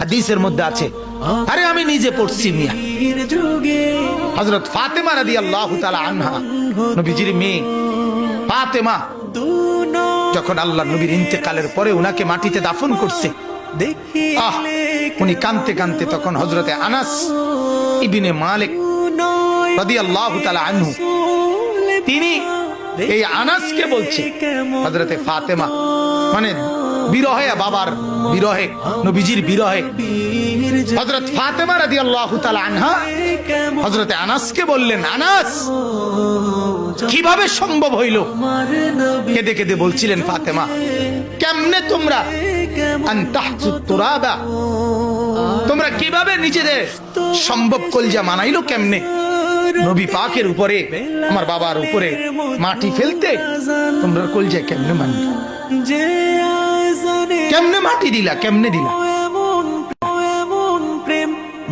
হাদিসের মধ্যে আছে, আরে আমি নিজে পড়ছি মিয়া, হযরত ফাতেমা রাদিয়াল্লাহু তাআলা আনহা, নবীজির মেয়ে ফাতেমা, যখন আল্লাহ নবীর ইন্তেকালের পরে উনাকে মাটিতে দাফন করছে, উনি কাঁদতে কাঁদতে তখন হযরতে আনাস ইবনে মালিক রাদিয়াল্লাহু তাআলা আনহু, তিনি এই আনাসকে বলছে, হযরতে ফাতেমা মানে বিরহে, বাবার বিরহে, নবীজির বিরহে হযরত ফাতেমা রাদিয়াল্লাহু তাআলা আনহা হযরতে আনাসকে বললেন, আনাস কিভাবে সম্ভব হইল? কেঁদে কেঁদে বলছিলেন ফাতেমা, কেমনে তোমরা আনতাহসুত তুরাবা, তোমরা কিভাবে নিজেদের সম্ভব কলজা মানাইলো কেমনে নবী পাকের উপরে, আমার বাবার উপরে মাটি ফেলতে? তোমরা কলজা কেমনে মানবে? কেমনে মাটি দিলা, কেমনে দিলা?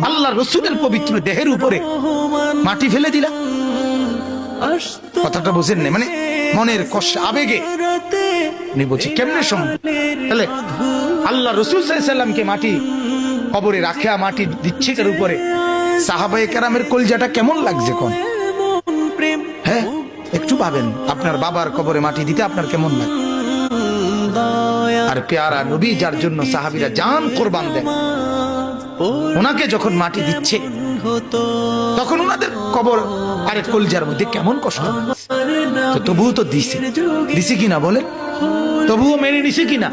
আল্লাহ রসুলের পবিত্র দেহের উপরে মাটি ফেলে দিলা। কথাটা বুঝেন না, মানে মনের কষ্ট, আবেগে বলছি কেমনে সম্ভব? তাহলে আল্লাহ রসুল সাল্লাল্লাহু আলাইহি ওয়াসাল্লামকে মাটি কবরে রাখা, মাটি দিচ্ছে তার উপরে, সাহাবায়ে কেরামের কলজাটা কেমন লাগছে কোন? হ্যাঁ, একটু ভাবেন, আপনার বাবার কবরে মাটি দিতে আপনার কেমন লাগে? আর পেয়ারা নবী যার জন্য সাহাবীরা জান কুরবান দেন, ওনাকে যখন মাটি দিচ্ছে তখন ওনাদের কবর আরে কলজার মধ্যে কেমন কষ্ট, তো তবুও তো দিছে কিনা বলেন? তবুও মেনে নিছে কিনা?